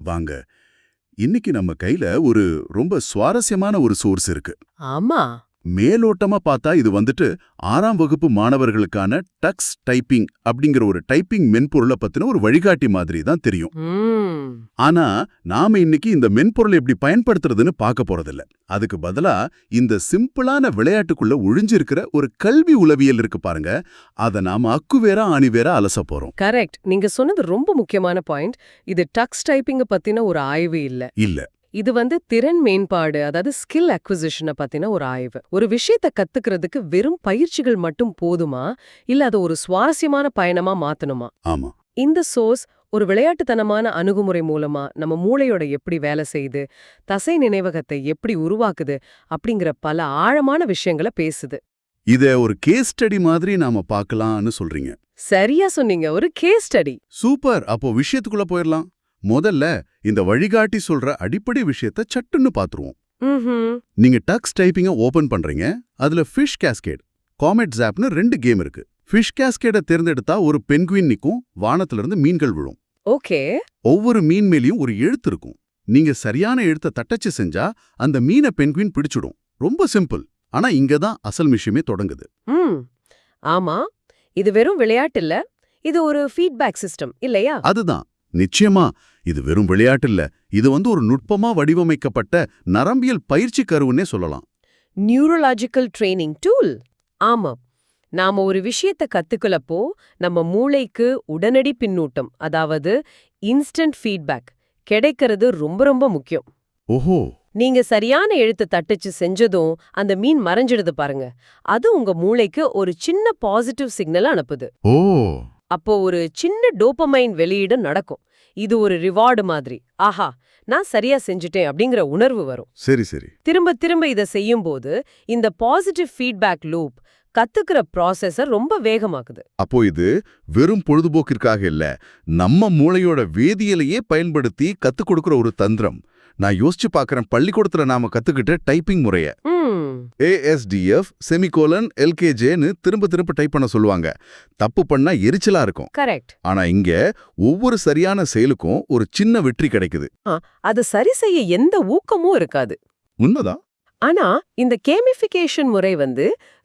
வாங்க, இன்னைக்கு நம்ம கையில ஒரு ரொம்ப சுவாரஸ்யமான ஒரு சோர்ஸ் இருக்கு. ஆமா. மேலோட்டமா பார்த்தா இது வந்துட்டு 6ஆம் வகுப்பு மாணவர்களுக்கான டக்ஸ் டைப்பிங் அப்படிங்கிற ஒரு டைப்பிங் மென்பொருளை பத்தின ஒரு வழிகாட்டி மாதிரி தான் தெரியும். ம். ஆனா நாம இன்னைக்கு இந்த மென்பொருளை எப்படி பயன்படுத்துறதுன்னு பார்க்க போறதில்ல. அதுக்கு பதிலா இந்த சிம்பிளான விளையாட்டுக்குள்ள ஒழிஞ்சிருக்கிற ஒரு கல்வி உளவியல் இருக்கு பாருங்க, அதை நாம அக்குவேரா ஆணிவேரா அலச போறோம். கரெக்ட். நீங்க சொன்னது ரொம்ப முக்கியமான பாயிண்ட். இது டக்ஸ் டைப்பிங்க பத்தின ஒரு ஆய்வு இல்ல. இல்ல. இது திறன் மேம்பாடு, அதாவது ஸ்கில் அக்விசிஷனை பத்தின ஒரு ஆய்வு. ஒரு விஷயத்தை கத்துக்கிறதுக்கு வெறும் பயிற்சிகள் மட்டும் போதுமா, இல்ல அது ஒரு சுவாரஸ்யமான பயணமா மாத்தணுமா? ஆமா. இந்த சோர்ஸ் ஒரு விளையாட்டுத்தனமான அணுகுமுறை மூலமா நம்ம மூளையோட எப்படி வேலை செய்யுது, தசை நினைவகத்தை எப்படி உருவாக்குது அப்படிங்கிற பல ஆழமான விஷயங்களை பேசுது. இத ஒரு கேஸ் ஸ்டடி மாதிரி நாம பார்க்கலாம்னு சொல்றீங்க. சரியா சொன்னீங்க, ஒரு கேஸ் ஸ்டடி. சூப்பர். அப்போ விஷயத்துக்குள்ள போயிரலாம். முதல்ல இந்த வழிகாட்டி சொல்ற அடிப்படை விஷயத்த சட்டுன்னு பாத்துருவோம். நீங்க டக்ஸ் டைப்பிங்க ஓபன் பண்றீங்க. அதுல ஃபிஷ் கேஸ்கேட், காமெட் ஜாப்னு 2 கேம் இருக்கு. ஃபிஷ் கேஸ்கேட தேர்ந்தெடுத்தா ஒரு பென்குயின் நிக்கும், வானத்துல இருந்து மீன்கள் விழும். ஓகே. ஒவ்வொரு மீன் மேலயும் ஒரு எழுத்து இருக்கும். நீங்க சரியான எழுத்தை தட்டச்சு செஞ்சா அந்த மீனை பென்குயின் பிடிச்சிடும். ரொம்ப சிம்பிள். ஆனா இங்கதான் அசல் விஷயமே தொடங்குது. ஆமா, இது வெறும் விளையாட்டு இல்ல, இது ஒரு ஃபீட்பேக் சிஸ்டம் இல்லையா? அதுதான். நிச்சயமா இது வெறும் விளையாட்டு இல்ல. இது ஒரு நுட்பமா வடிவமைக்கப்பட்ட நரம்பியல் பயிற்சி கருவுன்னே சொல்லலாம். Neurological training tool. ஆமா, நாம ஒரு விஷயத்தை கத்துக்கலப்போ நம்ம மூளைக்கு உடனடி பின்னூட்டம், அதாவது இன்ஸ்டன்ட் ஃபீட்பேக் கிடைக்கிறது ரொம்ப ரொம்ப முக்கியம். ஓஹோ. நீங்க சரியான எழுத்து தட்டச்சு செஞ்சதும் அந்த மீன் மறைஞ்சிடுது பாருங்க, அது உங்க மூளைக்கு ஒரு சின்ன பாசிட்டிவ் சிக்னல் அனுப்புது. ஓ. அப்போ ஒரு சின்ன டோபமைன் வெளியீடு நடக்கும். இது ஒரு ரிவார்டு மாதிரி. ஆஹா, நான் சரியா செஞ்சுட்டேன் அப்படிங்கிற உணர்வு வரும். சரி சரி. திரும்ப திரும்ப இதை செய்யும்போது இந்த பாசிட்டிவ் ஃபீட்பேக் லூப் கத்துக்கிற ப்ராசஸை ரொம்ப வேகமாக்குது. அப்போ இது வெறும் பொழுதுபோக்கிற்காக இல்ல, நம்ம மூளையோட வேதியியலையே பயன்படுத்தி கத்துக் கொடுக்கிற ஒரு தந்திரம். நான் யோசிச்சு பார்க்கறேன், பள்ளிக்கூடத்துல நாம கத்துக்கிட்ட டைப்பிங் முறைய ASDF LKJன்னு திரும்ப திரும்ப டைப் பண்ண சொல்லுவாங்க. தப்பு பண்ணா எரிச்சலா இருக்கும். கரெக்ட். ஆனா இங்க ஒவ்வொரு சரியான செயலுக்கும் ஒரு சின்ன வெற்றி கிடைக்குது. அது சரி செய்ய எந்த ஊக்கமும் இருக்காது. உண்மைதான். ஆனா இந்த கேமிஃபிகேஷன் முறை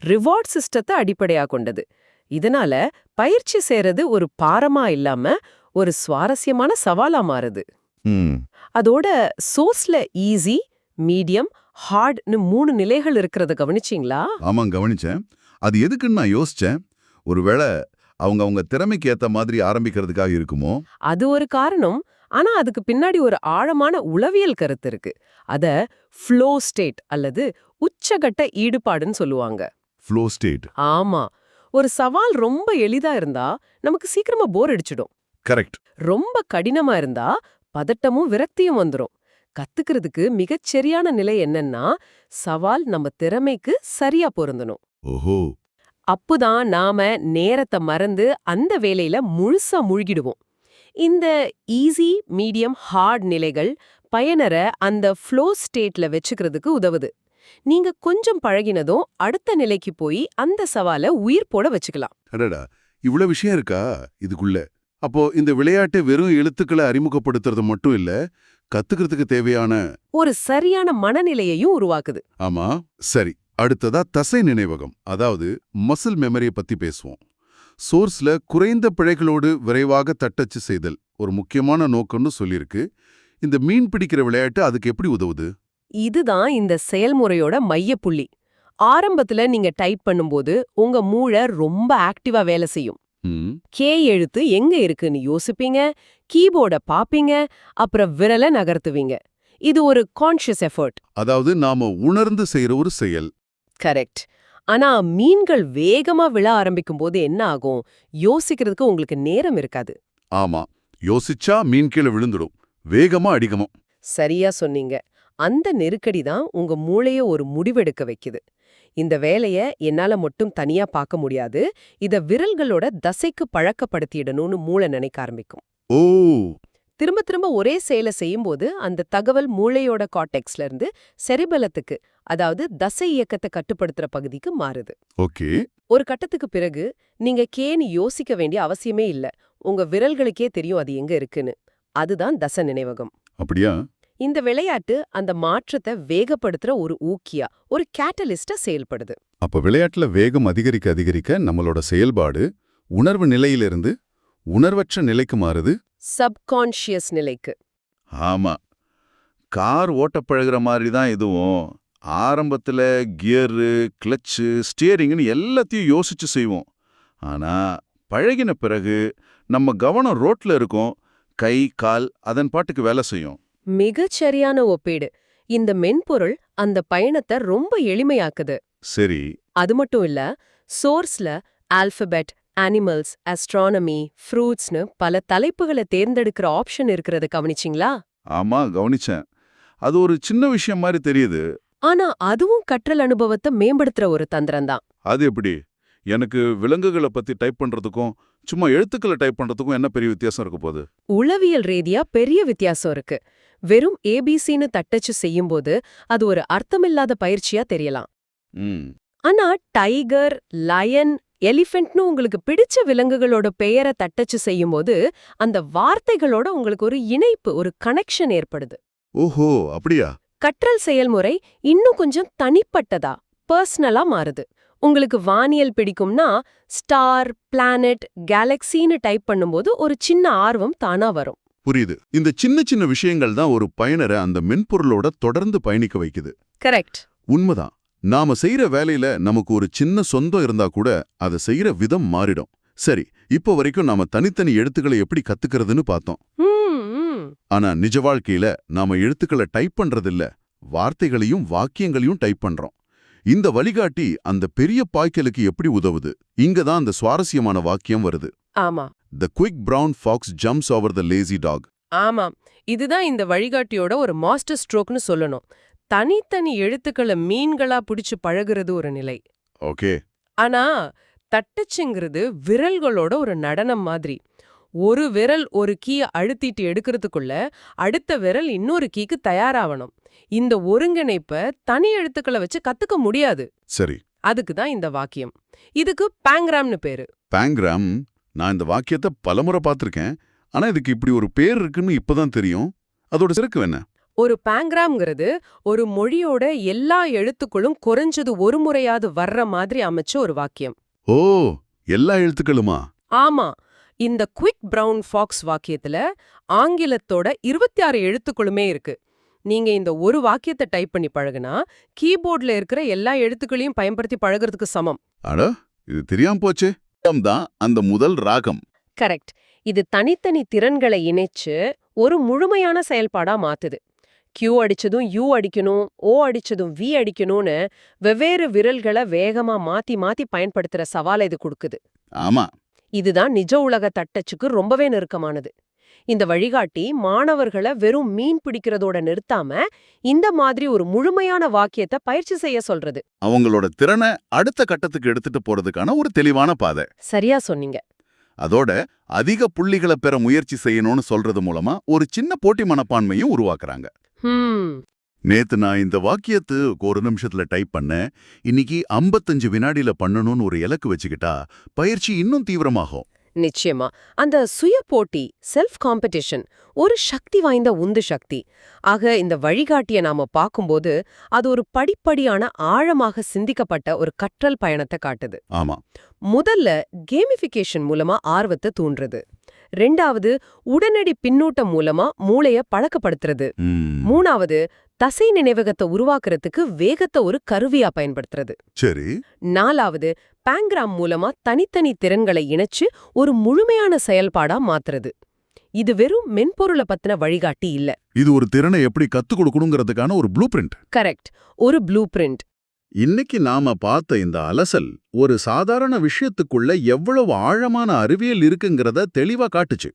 ரிவார்ட் சிஸ்டத்தை அடிப்படையா கொண்டது. இதனால பயிற்சி செய்யறது ஒரு பாரமா இல்லாம ஒரு சுவாரஸ்யமான சவாலா மாறுது. அதோட சோர்ஸ்ல ஈஸி, மீடியம், ஹார்ட்னு 3 நிலைகள் இருக்கிறத கவனிச்சிங்களா? ஆமா, கவனிச்சேன். அது எதுக்குன்னு நான் யோசிச்சேன். ஒருவேளை அவங்க திறமைக்கு ஏத்த மாதிரி ஆரம்பிக்கிறதுக்காக இருக்குமோ? அது ஒரு காரணம். ஆனா அதுக்கு பின்னாடி ஒரு ஆழமான உளவியல் கருத்து இருக்கு. அத ஃப்ளோ ஸ்டேட் அல்லது உச்சகட்ட ஈடுபாடுன்னு சொல்லுவாங்க. Flow state. ஆமா, ஒரு சவால் ரொம்ப எளிதா இருந்தா நமக்கு சீக்கிரமா போர் அடிச்சிடும். கரெக்ட். ரொம்ப கடினமா இருந்தா பதட்டமும் விரக்தியும் வந்துரும். கத்துக்கிறதுக்கு மிகச்சரியான நிலை என்னன்னா, சவால் நம்ம திறமைக்கு சரியா பொருந்தணும். ஓஹோ. அப்பதான் நாம நேரத்தை மறந்து அந்த வேலையில முழுசா மூழ்கிடுவோம். இந்த ஈஸி, மீடியம், ஹார்ட் நிலைகள் பயனரை அந்த ஃப்ளோ ஸ்டேட்ல வச்சுக்கிறதுக்கு உதவுது. நீங்க கொஞ்சம் பழகினதும் அடுத்த நிலைக்கு போய் அந்த சவாலை உயிர் போட வச்சுக்கலாம். அடடா, இவ்வளவு விஷயம் இருக்கா இதுக்குள்ள? அப்போ இந்த விளையாட்டு வெறும் எழுத்துக்களை அறிமுகப்படுத்துறது மட்டும் இல்ல, கத்துக்கிறதுக்கு தேவையான ஒரு சரியான மனநிலையையும் உருவாக்குது. ஆமா. சரி, அடுத்ததா தசை நினைவகம், அதாவது மசில் மெமரியை பத்தி பேசுவோம். சோர்ஸ்ல குறைந்த பிழைகளோடு விரைவாக தட்டச்சு செய்தல் ஒரு முக்கியமான நோக்கம்னு சொல்லியிருக்கு. இந்த மீன் பிடிக்கிற விளையாட்டு அதுக்கு எப்படி உதவுது? இதுதான் இந்த செயல்முறையோட மையப்புள்ளி. ஆரம்பத்துல நீங்க டைப் பண்ணும்போது உங்க மூளை ரொம்ப ஆக்டிவா வேலை செய்யும். கே எழுத்து எங்க இருக்குன்னு யோசிப்பீங்க, கீபோர்ட பாப்பீங்க, அப்புறம் விரலை நகர்த்துவீங்க. இது ஒரு கான்ஷியஸ் எஃபர்ட். அதாவது நாம உணர்ந்து செய்யற ஒரு செயல். கரெக்ட். ஆனா மீன்கள் வேகமா விழ ஆரம்பிக்கும் போது என்ன ஆகும்? யோசிக்கிறதுக்கு உங்களுக்கு நேரம் இருக்காது. ஆமா, யோசிச்சா மீன் கீழே விழுந்துடும், வேகமா அடிக்கணும். சரியா சொன்னீங்க. அந்த நெருக்கடி தான் உங்க மூளைய ஒரு முடிவெடுக்க வைக்குது. இந்த வேலைய என்னால மட்டும் தனியா பார்க்க முடியாது, இத விரல்களோட தசைக்கு பழக்கப்படுத்திடணும்னு மூளை நினைக்க ஆரம்பிக்கும். ஓ. திரும்ப திரும்ப ஒரே செயலை செய்யும்போது அந்த தகவல் மூளையோட கார்டெக்ஸ்ல இருந்து செரிபலத்துக்கு, அதாவது தசை இயக்கத்தை கட்டுப்படுத்துற பகுதிக்கு மாறுது. ஓகே. ஒரு கட்டத்துக்கு பிறகு நீங்க கேன்னு யோசிக்க வேண்டிய அவசியமே இல்ல. உங்க விரல்களுக்கே தெரியும் அது எங்க இருக்குன்னு. அதுதான் தசை நினைவகம். அப்படியா? இந்த விளையாட்டு அந்த மாற்றத்தை வேகப்படுத்துற ஒரு ஊக்கியா, ஒரு கேட்டலிஸ்டா செயல்படுது. அப்ப விளையாட்டுல வேகம் அதிகரிக்க அதிகரிக்க நம்மளோட செயல்பாடு உணர்வு நிலையிலிருந்து உணர்வற்ற நிலைக்கு மாறுது. சப்கான்ஷியஸ் நிலைக்கு. ஆமா, கார் ஓட்டப் பழகுற மாதிரி தான் இதுவும். ஆரம்பத்துல கியரு, கிளச்சு, ஸ்டியரிங்னு எல்லாத்தையும் யோசிச்சு செய்வோம். ஆனா பழகின பிறகு நம்ம கவனம் ரோட்ல இருக்கும், கை கால் அதன் பாட்டுக்கு வேலை செய்யும். மிகச்சரியான ஒப்பீடு. இந்த மென்பொருள் அந்த பயணத்தை ரொம்ப எளிமையாக்குது. சரி. அது மட்டும் இல்ல, சோர்ஸ்ல ஆல்பபெட், அனிமல்ஸ், அஸ்ட்ரானமி, ஃப்ரூட்ஸ்னு பல தலைப்புகளை தேர்ந்தெடுக்கிற ஆப்ஷன் இருக்கிறது கவனிச்சிங்களா? ஆமா, கவனிச்சேன். அது ஒரு சின்ன விஷயம் மாதிரி தெரியுது. ஆனா அதுவும் கற்றல் அனுபவத்தை மேம்படுத்துற ஒரு தந்திரம்தான். அது எப்படி? எனக்கு விலங்குகளை பத்தி டைப் பண்றதுக்கும் சும்மா எழுத்துக்களை டைப் பண்றதுக்கும் என்ன பெரிய வித்தியாசம் இருக்க போகுது? உளவியல் ரீதியா பெரிய வித்தியாசம் இருக்கு. வெறும் ஏபிசின்னு தட்டச்சு செய்யும்போது அது ஒரு அர்த்தமில்லாத பயிற்சியா தெரியலாம். ம். ஆனா டைகர், லயன், எலிஃபென்ட்னு உங்களுக்கு பிடிச்ச விலங்குகளோட பெயரை தட்டச்சு செய்யும்போது அந்த வார்த்தைகளோட உங்களுக்கு ஒரு இணைப்பு, ஒரு கனெக்ஷன் ஏற்படுது. ஓஹோ, அப்படியா? கற்றல் செயல்முறை இன்னும் கொஞ்சம் தனிப்பட்டதா, பர்சனலா மாறுது. உங்களுக்கு வானியல் பிடிக்கும்னா ஸ்டார், பிளானட், கேலக்சின்னு டைப் பண்ணும்போது ஒரு சின்ன ஆர்வம் தானா வரும். புரியுது. இந்த சின்ன சின்ன விஷயங்கள் தான் ஒரு பயனரை அந்த மென்பொருளோட தொடர்ந்து பயணிக்க வைக்குது. கரெக்ட். உண்மைதான். நாம செய்யற வேலையில நமக்கு ஒரு சின்ன சொந்தம் இருந்தா கூட அதை செய்யற விதம் மாறிடும். சரி, இப்போ வரைக்கும் நாம தனித்தனி எழுத்துக்களை எப்படி கத்துக்கிறதுன்னு பார்த்தோம். ஆனா நிஜ வாழ்க்கையில நாம எழுத்துக்களை டைப் பண்றதில்ல, வார்த்தைகளையும் வாக்கியங்களையும் டைப் பண்றோம். இந்த வழிகாட்டி அந்த பெரிய பாய்ச்சலுக்கு எப்படி உதவுது? இங்கதான் அந்த சுவாரஸ்யமான வாக்கியம் வருது. ஆமா. The quick brown fox jumps over the lazy dog. ஆமாம், இதுதான் இந்த வழிகாட்டியோட ஒரு மாஸ்டர் ஸ்ட்ரோக்னு சொல்லணும். தனித்தனி எழுத்துக்களை மீன்களா பிடிச்சு பழகுறது ஒரு நிலை. ஓகே. ஆனா தட்டச்சுங்கிறது விரல்களோட ஒரு நடனம் மாதிரி. ஒரு விரல் ஒரு கீய அழுத்திட்டு எடுக்கிறதுக்குள்ள அடுத்த விரல் இன்னொரு கீக்கு தயாராகணும். இந்த ஒருங்கிணைப்ப தனி எழுத்துக்களை வச்சு கத்துக்க முடியாது. சரி. அதுக்கு தான் இந்த வாக்கியம். இதுக்கு பேங்கிராம்னு பேரு. பேங்கிராம்? நான் இந்த வாக்கியத்தை பலமுறை பார்த்திருக்கேன். ஆனா இதுக்கு இப்படி ஒரு பேர் இருக்குன்னு இப்பதான் தெரியும். அதோட சிறப்பு என்ன? ஒரு பேங்கிராம்ங்கிறது ஒரு மொழியோட எல்லா எழுத்துக்களும் குறைஞ்சது ஒரு முறையாவது வர்ற மாதிரி அமைச்ச ஒரு வாக்கியம். ஓ, எல்லா எழுத்துக்களுமா? ஆமா. இந்த குவிக் பிரவுன் ஃபாக்ஸ் வாக்கியத்துல ஆங்கிலத்தோட 26 எழுத்துக்களுமே இருக்கு. நீங்க இந்த ஒரு வாக்கியத்தை டைப் பண்ணி பழகுனா கீபோர்ட்ல இருக்கிற எல்லா எழுத்துக்களையும் பயன்படுத்தி பழகுறதுக்கு சமம். அட, இது தெரியாம போச்சே. தான் அந்த முதல் ராகம். கரெக்ட். இது தனித்தனி திறன்களை இணைச்சு ஒரு முழுமையான செயல்பாடா மாத்துது. கியூ அடிச்சதும் யூ அடிக்கணும், ஓ அடிச்சதும் வி அடிக்கணும்னு வெவ்வேறு விரல்களை வேகமா மாத்தி மாத்தி பயன்படுத்துற சவாலை இது கொடுக்குது. ஆமா. இதுதான் நிஜ உலக தட்டச்சுக்கு ரொம்பவே நெருக்கமானது. இந்த வழிகாட்டி மாணவர்களை வெறும் மீன் பிடிக்கிறதோட நிறுத்தாம இந்த மாதிரி ஒரு முழுமையான வாக்கியத்தை பயிற்சி செய்ய சொல்றது. அவங்களோட திறனை அடுத்த கட்டத்துக்கு எடுத்துட்டு போறதுக்கான ஒரு தெளிவான பாதை. சரியா சொன்னீங்க. அதோட அதிக புள்ளிகளை பெற முயற்சி செய்யணும்னு சொல்றது மூலமா ஒரு சின்ன போட்டி மனப்பான்மையும் உருவாக்குறாங்க. நேத்து நான் இந்த வாக்கியத்து ஒரு நிமிஷத்துல டைப் பண்ணேன். இன்னைக்கு 55 வினாடியில பண்ணணும்னு ஒரு இலக்கு வச்சுக்கிட்டா பயிற்சி இன்னும் தீவிரமாகும். நிச்சயமா. அந்த சுய போட்டி, செல்ஃப் காம்படிஷன் ஒரு சக்தி வாய்ந்த உந்து சக்தி. ஆக இந்த வழிகாட்டிய நாம பார்க்கும்போது அது ஒரு படிப்படியான ஆழமாக சிந்திக்கப்பட்ட ஒரு கற்றல் பயணத்தை காட்டுது. ஆமா. முதல்ல கேமிஃபிகேஷன் மூலமா ஆர்வத்தை தூண்டுறது. ரெண்டாவது உடனடி பின்னூட்டம் மூலமா மூளைய பழக்கப்படுத்துறது. மூணாவது தசை நினைவகத்தை உருவாக்குறதுக்கு வேகத்தை ஒரு கருவியா பயன்படுத்துறது. சரி. நாலாவது பேங்கிராம் மூலமா தனித்தனி திறன்களை இணைச்சு ஒரு முழுமையான செயல்பாடா மாத்துறது. இது வெறும் மென்பொருளை பத்தின வழிகாட்டி இல்ல. இது ஒரு திறனை எப்படி கத்துக் கொடுக்கணுங்கிறதுக்கான ஒரு ப்ளூ பிரிண்ட். கரெக்ட், ஒரு ப்ளூ பிரிண்ட். இன்னைக்கு நாம பார்த்த இந்த அலசல் ஒரு சாதாரண விஷயத்துக்குள்ள எவ்வளவு ஆழமான அறிவியல் இருக்குங்கிறத தெளிவா காட்டுச்சு.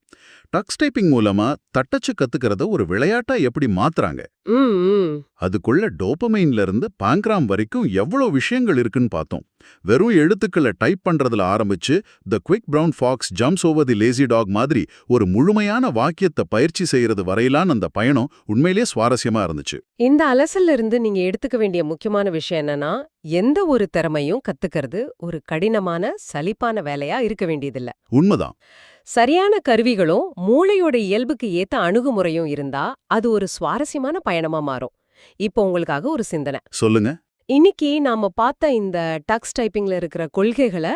டக்ஸ் டைப்பிங் மூலமா தட்டச்சு கத்துக்கிறத ஒரு விளையாட்டா எப்படி மாத்துறாங்க, அதுக்குள்ள டோபமைன்ல இருந்து பாங்கிராம் வரைக்கும் எவ்வளவு விஷயங்கள் இருக்குன்னு பார்த்தோம். வெறும் எழுத்துக்களை டைப் பண்றதுல ஆரம்பிச்சு the quick brown fox jumps over the lazy dog மாதிரி ஒரு முழுமையான வாக்கியத்தை பயிற்சி செய்யறது வரையிலான அந்த பயணம் உண்மையிலேயே சுவாரஸ்யமா இருந்துச்சு. இந்த அலசல்ல இருந்து நீங்க எடுத்துக்க வேண்டிய முக்கியமான விஷயம் என்னன்னா, எந்த ஒரு திறமையும் கத்துக்கிறது ஒரு கடினமான சலிப்பான வேலையா இருக்க வேண்டியதில்ல. உண்மைதான். சரியான கருவிகளும் மூளையோட இயல்புக்கு ஏத்த அணுகுமுறையும் இருந்தா அது ஒரு சுவாரஸ்யமான பயணமா மாறும். இப்போ உங்களுக்காக ஒரு சிந்தனை. சொல்லுங்க. இன்னைக்கு நாம பார்த்த இந்த டக்ஸ் டைப்பிங்ல இருக்கிற கொள்கைகளை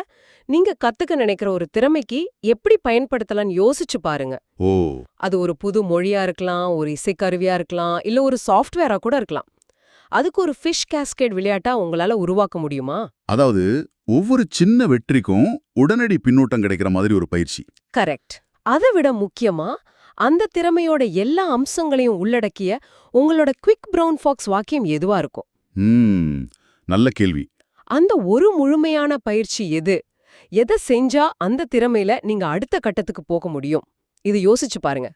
நீங்க கத்துக்க நினைக்கிற ஒரு திறமைக்கு எப்படி பயன்படுத்தலாம்னு யோசிச்சு பாருங்க. ஓ, அது ஒரு புது மொழியா இருக்கலாம், ஒரு இசைக்கருவியா இருக்கலாம், இல்ல ஒரு சாஃப்ட்வேரா கூட இருக்கலாம். அதுக்கு ஒரு ஃபிஷ் கேஸ்கேட் விளையாட்டா உங்களால உருவாக்க முடியுமா? அதாவது ஒவ்வொரு சின்ன வெற்றிக்கும் உடனடி பின்னூட்டம் கிடைக்கிற மாதிரி ஒரு பயிற்சி. கரெக்ட். அதை விட முக்கியமா அந்த திறமையோட எல்லா அம்சங்களையும் உள்ளடக்கிய உங்களோட குவிக் பிரவுன் ஃபாக்ஸ் வாக்கியம் எதுவா இருக்கும்? நல்ல கேள்வி. அந்த ஒரு முழுமையான பயிற்சி எது? எதை செஞ்சா அந்த திறமையில நீங்க அடுத்த கட்டத்துக்கு போக முடியும்? இது யோசிச்சு பாருங்க.